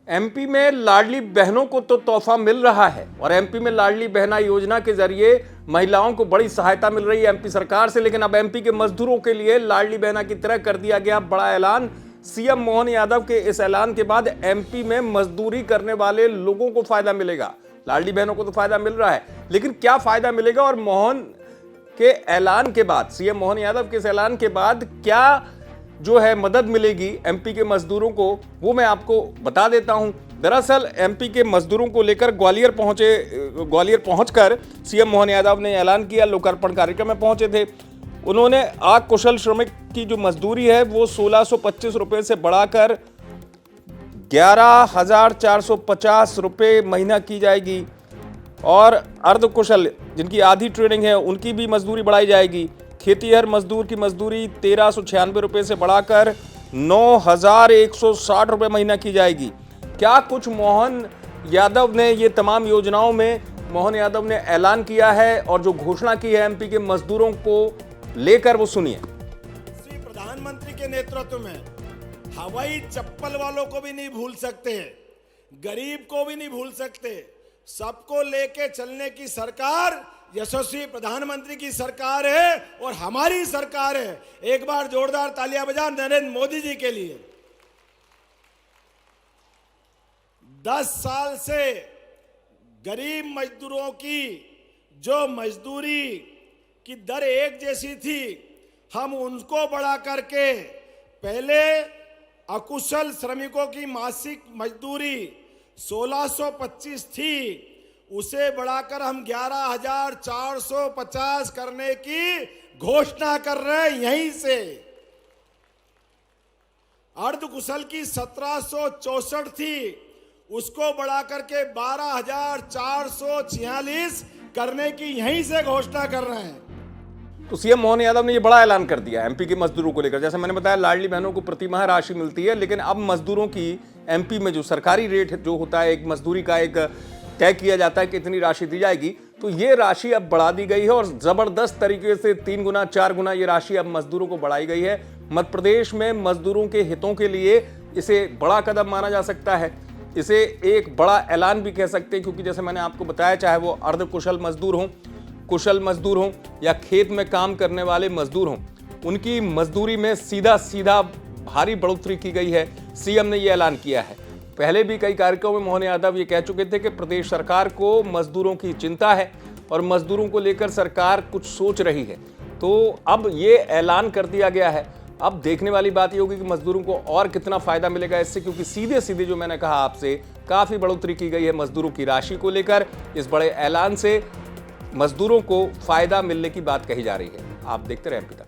MP में लाडली बहनों को तो तोहफा मिल रहा है और एमपी में लाडली बहना योजना के जरिए महिलाओं को बड़ी सहायता मिल रही है एमपी सरकार से। लेकिन अब एमपी के मजदूरों के लिए लाडली बहना की तरह कर दिया गया बड़ा ऐलान। सीएम मोहन यादव के इस ऐलान के बाद एमपी में मजदूरी करने वाले लोगों को फायदा मिलेगा। लाडली बहनों को तो फायदा मिल रहा है, लेकिन क्या फायदा मिलेगा और मोहन के ऐलान के बाद, सीएम मोहन यादव के इस ऐलान के बाद क्या जो है मदद मिलेगी एमपी के मजदूरों को, वो मैं आपको बता देता हूं। दरअसल एमपी के मजदूरों को लेकर ग्वालियर पहुंचकर सीएम मोहन यादव ने ऐलान किया। लोकार्पण कार्यक्रम में पहुंचे थे। उन्होंने अकुशल श्रमिक की जो मजदूरी है वो 1625 रुपए से बढ़ाकर 11,450 रुपए महीना की जाएगी और अर्धकुशल जिनकी आधी ट्रेनिंग है उनकी भी मजदूरी बढ़ाई जाएगी। खेतीहर मजदूर की मजदूरी 1396 रुपए से बढ़ाकर 9,160 रुपए महीना की जाएगी। क्या कुछ मोहन यादव ने ये तमाम योजनाओं में मोहन यादव ने ऐलान किया है और जो घोषणा की है एमपी के मजदूरों को लेकर, वो सुनिए। श्री प्रधानमंत्री के नेतृत्व में हवाई चप्पल वालों को भी नहीं भूल सकते, गरीब को भी नहीं भूल सकते, सबको लेके चलने की सरकार यशस्वी प्रधानमंत्री की सरकार है और हमारी सरकार है। एक बार जोरदार तालियां बजा नरेंद्र मोदी जी के लिए। 10 साल से गरीब मजदूरों की जो मजदूरी की दर एक जैसी थी, हम उनको बढ़ा करके पहले अकुशल श्रमिकों की मासिक मजदूरी 1625 थी, उसे बढ़ाकर हम 11,450 करने की घोषणा कर रहे हैं यहीं से। अर्धकुशल की 1764 थी, उसको बढ़ाकर के 12,446 करने की यहीं से घोषणा कर रहे हैं। तो सीएम मोहन यादव ने ये बड़ा ऐलान कर दिया एमपी के मजदूरों को लेकर। जैसे मैंने बताया, लाडली बहनों को प्रतिमाह राशि मिलती है, लेकिन अब मजदूरों की एमपी में जो सरकारी रेट जो होता है, एक मजदूरी का एक तय किया जाता है कि इतनी राशि दी जाएगी, तो ये राशि अब बढ़ा दी गई है और जबरदस्त तरीके से 3 गुना 4 गुना ये राशि अब मजदूरों को बढ़ाई गई है। मध्य प्रदेश में मजदूरों के हितों के लिए इसे बड़ा कदम माना जा सकता है, इसे एक बड़ा ऐलान भी कह सकते हैं, क्योंकि जैसे मैंने आपको बताया, चाहे वो अर्धकुशल मजदूर हों, कुशल मजदूर हों या खेत में काम करने वाले मजदूर हों, उनकी मजदूरी में सीधा सीधा भारी बढ़ोतरी की गई है। सीएम ने यह ऐलान किया है। पहले भी कई कार्यक्रमों में मोहन यादव ये कह चुके थे कि प्रदेश सरकार को मजदूरों की चिंता है और मजदूरों को लेकर सरकार कुछ सोच रही है। तो अब ये ऐलान कर दिया गया है। अब देखने वाली बात ये होगी कि मजदूरों को और कितना फायदा मिलेगा इससे, क्योंकि सीधे सीधे जो मैंने कहा आपसे, काफी बढ़ोतरी की गई है मजदूरों की राशि को लेकर। इस बड़े ऐलान से मजदूरों को फायदा मिलने की बात कही जा रही है। आप देखते रहे एमपी तक।